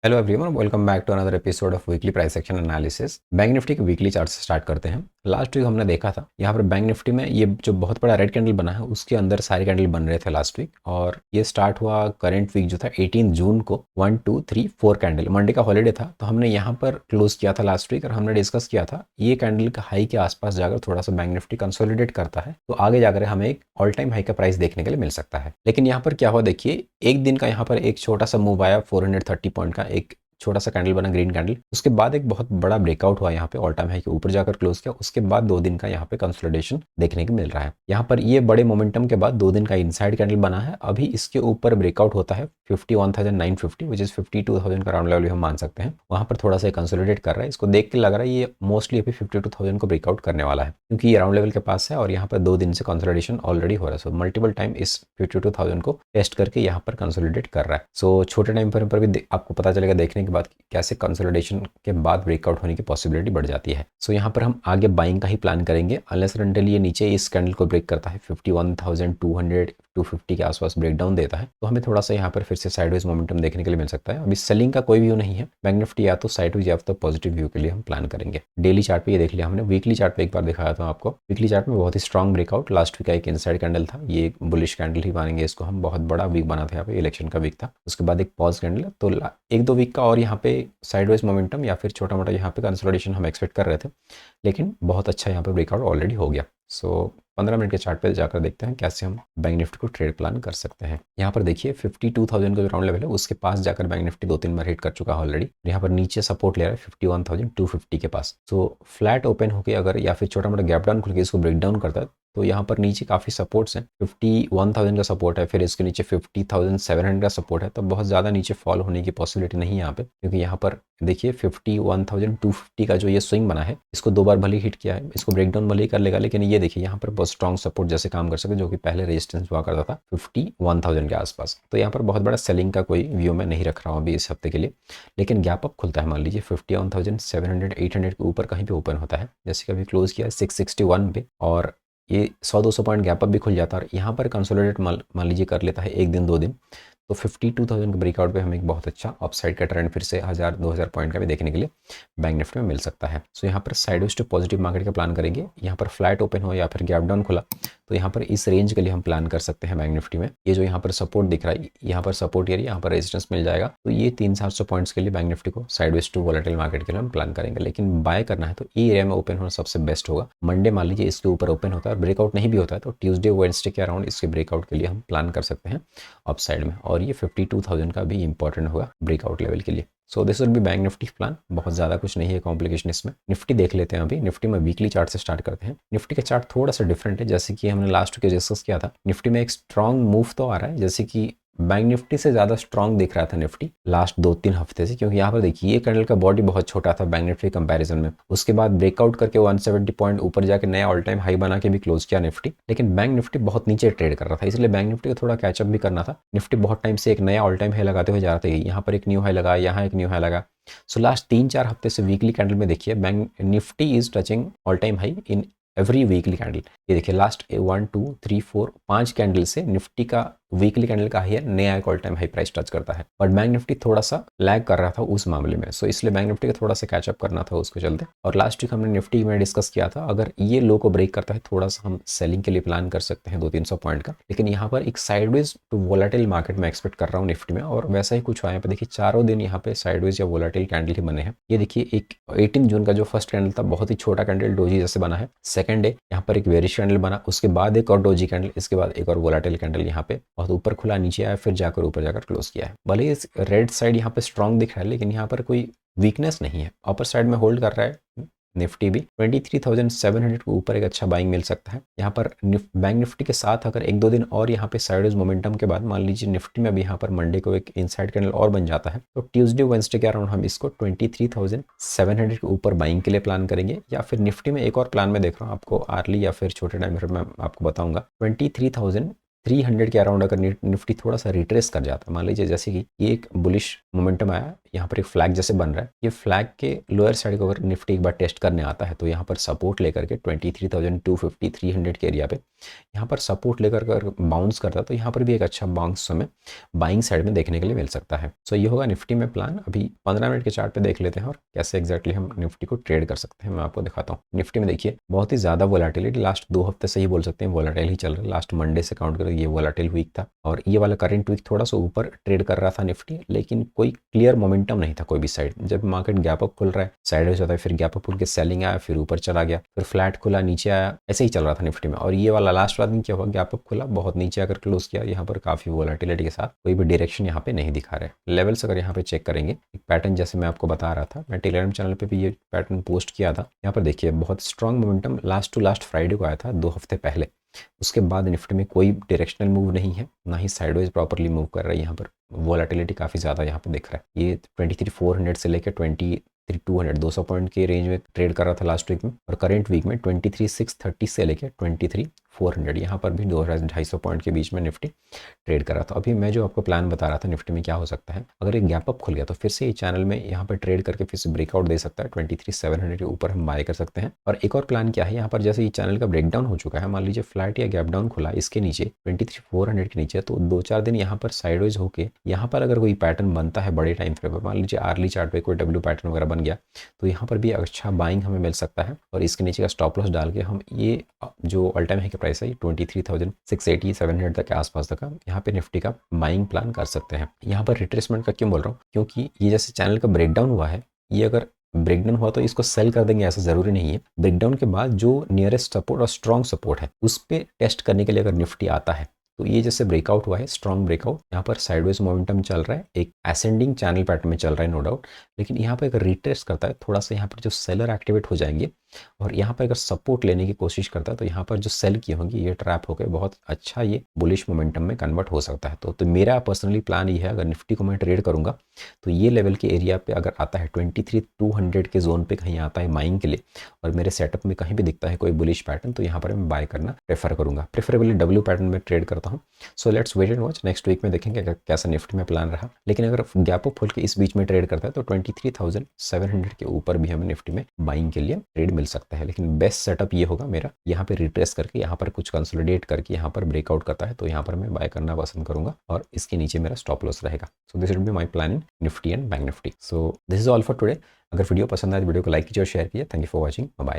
Hello everyone, welcome back to another episode of weekly price action analysis. Bank Nifty के weekly chart से start करते हैं। Last week हमने देखा था यहाँ पर बैंक निफ्टी में ये जो बहुत बड़ा रेड कैंडल बना है उसके अंदर सारे कैंडल बन रहे थे लास्ट वीक, और ये स्टार्ट हुआ करंट वीक जो था 18 जून को 1 2 3 4 कैंडल। मंडे का हॉलीडे था तो हमने यहाँ पर क्लोज किया था लास्ट वीक, और हमने डिस्कस किया था ये कैंडल का हाई के आसपास जाकर थोड़ा सा बैंक निफ्टी कंसोलिडेट करता है तो आगे जाकर हमें एक ऑल टाइम हाई का प्राइस देखने के लिए मिल सकता है। लेकिन यहाँ पर क्या हुआ देखिए, एक दिन का यहाँ पर एक छोटा सा मूव आया 430 पॉइंट का, एक छोटा सा कैंडल बना ग्रीन कैंडल। उसके बाद एक बहुत बड़ा ब्रेकआउट हुआ यहाँ पे, ऑल टाइम हाई के ऊपर जाकर क्लोज किया। उसके बाद 2 दिन का यहाँ पे कंसोलिडेशन देखने को मिल रहा है। यहाँ पर ये बड़े मोमेंटम के बाद 2 दिन का इनसाइड कैंडल बना है। अभी इसके ऊपर ब्रेकआउट होता है 51,950 विच इज 52,000 का राउंड लेवल हम मान सकते हैं। वहां पर थोड़ा सा कंसोलिडेट कर रहा है। इसको देख के लग रहा है ये मोस्टली अभी 52,000 को ब्रेकआउट करने वाला है, क्योंकि ये राउंड लेवल के पास है और यहाँ पर 2 दिन से कंसोलिडेशन ऑलरेडी हो रहा है। सो मल्टीपल टाइम इस 52,000 को टेस्ट करके यहाँ पर कंसोलिडेट कर रहा है। सो छोटे टाइम पर भी आपको पता चलेगा देखने के बाद कैसे कंसोलिडेशन के बाद ब्रेकआउट होने की पॉसिबिलिटी बढ़ जाती है। सो यहाँ पर हम आगे बाइंग का ही प्लान करेंगे अनलेस एंड अनटिल ये नीचे इस कैंडल को ब्रेक करता है 51,200 250 के आसपास ब्रेकडाउन देता है तो हमें थोड़ा सा यहाँ पर फिर से साइडवेज मोमेंटम देखने के लिए मिल सकता है। अभी सेलिंग का कोई व्यू नहीं है बैंक निफ्टी, या तो साइडवेज या तो पॉजिटिव व्यू के लिए हम प्लान करेंगे। डेली चार्ट पे ये देख लिया हमने। वीकली चार्ट पे एक बार दिखाया था आपको। वीकली चार्ट में बहुत ही स्ट्रॉन्ग ब्रेकआउट, लास्ट वीक का एक इनसाइड कैंडल था, ये बुलिश कैंडल ही मानेंगे इसको हम। बहुत बड़ा वीक बना था यहाँ पे, इलेक्शन का वीक था। उसके बाद एक पॉज कैंडल, तो 1-2 वीक का और यहाँ पे साइडवेज मोमेंटम या फिर छोटा मोटा यहाँ पे कंसोलिडेशन हम एक्सपेक्ट कर रहे थे, लेकिन बहुत अच्छा यहाँ पे ब्रेकआउट ऑलरेडी हो गया। सो 15 मिनट के चार्ट पे जाकर देखते हैं कैसे हम बैंक निफ्टी को ट्रेड प्लान कर सकते हैं। यहाँ पर देखिए 52,000 का जो राउंड लेवल है उसके पास जाकर बैंक निफ्टी 2-3 बार हिट कर चुका है ऑलरेडी। यहाँ पर नीचे सपोर्ट ले रहा है 51,250 के पास। सो फ्लैट ओपन होकर अगर या फिर छोटा मोटा गैप डाउन खुल के इसको ब्रेक डाउन करता है तो यहाँ पर नीचे काफ़ी सपोर्ट्स हैं। 51,000 का सपोर्ट है, फिर इसके नीचे 50,700 का सपोर्ट है, तो बहुत ज़्यादा नीचे फॉल होने की पॉसिबिलिटी नहीं है यहाँ पे, क्योंकि यहाँ पर देखिए 51,250 का जो ये स्विंग बना है इसको 2 बार भले हिट किया है, इसको ब्रेकडाउन भले ही कर लेगा, लेकिन ये देखिए यहाँ पर बहुत स्ट्रॉन्ग सपोर्ट जैसे काम कर सके, जो कि पहले रेजिस्टेंस हुआ करता था 51,000 के आसपास। तो यहाँ पर बहुत बड़ा सेलिंग का कोई व्यू मैं नहीं रख रहा हूँ अभी इस हफ्ते के लिए, लेकिन गैप अप खुलता है मान लीजिए 51,700 800 के ऊपर कहीं पे ओपन होता है, जैसे कि अभी क्लोज किया 661 पे, और ये 100-200 पॉइंट गैप अप भी खुल जाता है। और यहाँ पर कंसोलिडेट मान लीजिए कर लेता है 1 दिन 2 दिन, तो 52,000 के ब्रेकआउट पे हमें एक बहुत अच्छा अपसाइड का ट्रेंड फिर से 1,000-2,000 पॉइंट का भी देखने के लिए बैंक निफ्टी में मिल सकता है। सो यहाँ पर साइडवेज टू पॉजिटिव मार्केट का प्लान करेंगे। यहाँ पर फ्लैट ओपन हो या फिर गैप डाउन खुला तो यहाँ पर इस रेंज के लिए हम प्लान कर सकते हैं बैंक निफ्टी में। ये जो यहाँ पर सपोर्ट दिख रहा है, यहाँ पर सपोर्ट एरिया, यहाँ पर रेजिस्टेंस मिल जाएगा, तो ये 300-700 पॉइंट्स के लिए बैंक निफ्टी को साइडवेज टू वोलेटाइल मार्केट के लिए हम प्लान करेंगे। लेकिन बाय करना है तो ई एरिया में ओपन होना सबसे बेस्ट होगा। मंडे मान लीजिए इसके ऊपर ओपन होता है और ब्रेकआउट नहीं भी होता है तो ट्यूसडे वेडनेसडे के अराउंड इसके ब्रेकआउट के लिए हम प्लान कर सकते हैं अप साइड में, और ये 52,000 का भी इंपॉर्टेंट होगा ब्रेकआउट लेवल के लिए। So this will be bank Nifty plan. बहुत ज़्यादा कुछ नहीं है कॉम्प्लिकेशन इसमें। निफ्टी देख लेते हैं। अभी निफ्टी में वीकली चार्ट से स्टार्ट करते हैं। निफ्टी का चार्ट थोड़ा सा डिफरेंट है, जैसे कि हमने लास्ट वीक डिस्कस किया था। निफ्टी में एक स्ट्रॉन्ग मूव तो आ रहा है, जैसे कि बैंक निफ्टी से ज़्यादा स्ट्रॉन्ग दिख रहा था निफ्टी लास्ट 2-3 हफ्ते से, क्योंकि यहाँ पर देखिए ये कैंडल का बॉडी बहुत छोटा था बैंक निफ्टी कंपैरिजन में। उसके बाद ब्रेकआउट करके 170 पॉइंट ऊपर जाके नया ऑल टाइम हाई बना के भी क्लोज किया निफ्टी, लेकिन बैंक निफ्टी बहुत नीचे ट्रेड कर रहा था, इसलिए बैंक निफ्टी को थोड़ा कैचअप भी करना था। निफ्टी बहुत टाइम से एक नया ऑल टाइम हाई लगाते हुए जा रहा था, यहाँ पर एक न्यू हाई लगा, यहाँ एक न्यू हाई लगा। सो लास्ट 3-4 हफ्ते से वीकली कैंडल में देखिए bank Nifty is touching all time high in every weekly candle. ये देखिए लास्ट 1 2 3 4 5 कैंडल से निफ्टी का वीकली कैंडल का हाई है, नया एक all time high price touch करता है, बट बैंक निफ्टी थोड़ा सा लैग कर रहा था उस मामले में। सो इसलिए बैंक निफ्टी को थोड़ा सा कैचअप करना था उसको चलते। और लास्ट वीक हमने निफ्टी में डिस्कस किया था, अगर ये लो को ब्रेक करता है थोड़ा सा हम सेलिंग के लिए प्लान कर सकते हैं 200-300 पॉइंट का, लेकिन यहाँ पर एक साइडवेज टू वोलेटाइल मार्केट में एक्सपेक्ट कर रहा हूँ निफ्टी में, और वैसा ही कुछ हुआ। यहाँ पे देखिए चारों दिन यहाँ पे साइडवेज या वोलेटाइल कैंडल ही बने हैं। ये देखिए एक 18 जून का जो फर्स्ट कैंडल था बहुत ही छोटा कैंडल डोजी जैसे बना है। सेकंड डे यहाँ पर एक बेरिश कैंडल बना, उसके बाद एक और डोजी कैंडल, इसके बाद एक और वोलेटाइल कैंडल यहाँ पे बहुत ऊपर खुला, नीचे आया, फिर जाकर ऊपर जाकर क्लोज किया है। भले ही इस रेड साइड यहाँ पे स्ट्रॉन्ग दिख रहा है, लेकिन यहाँ पर कोई वीकनेस नहीं है। अपर साइड में होल्ड कर रहा है निफ्टी भी। 23,700 के ऊपर एक अच्छा बाइंग मिल सकता है। यहाँ पर बैंक निफ्टी के साथ अगर 1-2 दिन और यहाँ पे साइडवेज मोमेंटम के बाद मान लीजिए निफ्टी में भी यहाँ पर मंडे को एक इनसाइड कैंडल और बन जाता है, तो ट्यूसडे वेडनेसडे के अराउंड हम इसको 23,700 के ऊपर बाइंग के लिए प्लान करेंगे। या फिर निफ्टी में एक और प्लान में देख रहा हूँ आपको आर्ली या फिर छोटे टाइम में आपको बताऊंगा 23,300 के अराउंड अगर निफ्टी थोड़ा सा रिट्रेस कर जाता है, मान लीजिए जैसे कि ये एक बुलिश मोमेंटम आया, यहाँ पर एक फ्लैग जैसे बन रहा है, ये फ्लैग के लोअर साइड को अगर निफ्टी एक बार टेस्ट करने आता है तो यहाँ पर सपोर्ट लेकर के 23,250 300 के एरिया पे यहाँ पर सपोर्ट लेकर अगर बाउंस करता है तो यहाँ पर भी एक अच्छा बाउंस हमें बाइंग साइड में देखने के लिए मिल सकता है। सो ये होगा निफ्टी में प्लान। अभी 15 मिनट के चार्ट पे देख लेते हैं और कैसे एग्जैक्टली हम निफ्टी को ट्रेड कर सकते हैं। मैं आपको दिखाता हूँ। निफ्टी में देखिए बहुत ही ज़्यादा वोलेटिलिटी, लास्ट 2 हफ्ते से ही बोल सकते हैं वोलेटाइल ही चल रहा है। लास्ट मंडे से काउंट करें ये वोलेटाइल वीक था और ये वाला करंट वीक थोड़ा सा ऊपर ट्रेड कर रहा था निफ्टी, लेकिन कोई क्लियर मोमेंटम नहीं था कोई भी साइड। जब मार्केट गैप अप खुल रहा है साइडवेज होता है, फिर गैप अप खुल के सेलिंग आया, फिर ऊपर चला गया, फिर फ्लैट खुला नीचे आया, ऐसे ही चल रहा था निफ्टी में। और ये वाला लास्ट वाला दिन क्या हुआ, गैप अप खुला, बहुत नीचे आकर क्लोज किया, यहाँ पर काफी वोलेटिलिटी के साथ कोई भी डायरेक्शन यहाँ पे नहीं दिखा रहे। लेवल्स अगर यहाँ पे चेक करेंगे, एक पैटर्न जैसे मैं आपको बता रहा था, मैं टेलीग्राम चैनल पे भी ये पैटर्न पोस्ट किया था। यहाँ पर देखिए बहुत strong momentum last to last Friday को आया था 2 हफ्ते पहले। उसके बाद निफ्टी में कोई डायरेक्शनल मूव नहीं है, ना ही साइडवेज प्रॉपर्ली मूव कर रहा है। यहाँ पर वोलेटिलिटी काफ़ी ज़्यादा यहाँ पे दिख रहा है। ये 23,400 से लेकर 23,200 200 पॉइंट के रेंज में ट्रेड कर रहा था लास्ट वीक में, और करंट वीक में 23,630 से लेकर 23,400 यहाँ पर भी 250 पॉइंट के बीच में निफ्टी ट्रेड कर रहा था। अभी मैं जो आपको प्लान बता रहा था निफ्टी में क्या हो सकता है, अगर एक गैप अप खुल गया तो फिर से ये चैनल में यहाँ पर ट्रेड करके फिर से ब्रेकआउट दे सकता है। 23,700 के ऊपर हम बाय कर सकते हैं। और एक और प्लान क्या है, यहाँ पर जैसे ये चैनल का ब्रेकडाउन हो चुका है, मान लीजिए फ्लैट या गैप डाउन खुला इसके नीचे 23,400 के नीचे, तो 2-4 दिन यहाँ पर साइडवेज होके यहाँ पर अगर कोई पैटर्न बनता है बड़े टाइम फ्रेम पर, मान लीजिए आर्ली चार्ट पे कोई डब्ल्यू पैटर्न वगैरह बन गया, तो यहाँ पर भी अच्छा बाइंग हमें मिल सकता है। और इसके नीचे का स्टॉप लॉस डाल के हम ये जो ऑल टाइम हाई का प्राइस है 23,680 700 तक के आसपास तक का यहाँ पे निफ्टी का बाइंग प्लान कर सकते हैं। यहाँ पर रिट्रेसमेंट का क्यों बोल रहा हूँ, क्योंकि ये जैसे चैनल का ब्रेकडाउन हुआ है, ये अगर ब्रेकडाउन हुआ तो इसको सेल कर देंगे ऐसा जरूरी नहीं है। ब्रेकडाउन के बाद जो नियरेस्ट सपोर्ट और स्ट्रॉन्ग सपोर्ट है उस पर टेस्ट करने के लिए अगर निफ्टी आता है, तो ये जैसे ब्रेकआउट हुआ है, स्ट्रॉन्ग ब्रेकआउट, यहाँ पर साइडवेज मोमेंटम चल रहा है, एक असेंडिंग चैनल पैटर्न में चल रहा है नो डाउट, लेकिन यहाँ पर अगर रिट्रेस करता है थोड़ा सा, यहाँ पर जो सेलर एक्टिवेट हो जाएंगे और यहाँ पर अगर सपोर्ट लेने की कोशिश करता है तो यहाँ पर जो सेल की होंगी ये ट्रैप होकर बहुत अच्छा ये बुलिश मोमेंटम में कन्वर्ट हो सकता है। तो मेरा पर्सनली प्लान ये है, अगर निफ्टी को मैं ट्रेड करूंगा तो ये लेवल के एरिया पे अगर आता है 23,200 के जोन पे कहीं आता है बाइंग के लिए, और मेरे सेटअप में कहीं भी दिखता है कोई बुलिश पैटर्न, तो यहाँ पर मैं बाय करना प्रेफर करूंगा। प्रेफरेबली डब्ल्यू पैटर्न में ट्रेड करता हूँ। So let's wait and watch, next week में देखेंगे कैसा निफ्टी में प्लान रहा। लेकिन अगर गैप अप खोल के इस बीच में ट्रेड करता है तो 23,700 के ऊपर भी हमें निफ्टी में बाइंग के लिए ट्रेड मिल सकता है। लेकिन बेस्ट सेटअप ये होगा मेरा, यहाँ पे रिट्रेस करके यहाँ पर कुछ कंसोलिडेट करके यहाँ पर ब्रेकआउट करता है तो यहाँ पर मैं बाय करना पसंद करूंगा और इसके नीचे मेरा स्टॉप लॉस रहेगा। So this will be my plan in Nifty and bank Nifty. So this is all for today. अगर वीडियो पसंद आए तो वीडियो को लाइक कीजिए और शेयर कीजिए। Thank you for watching, bye.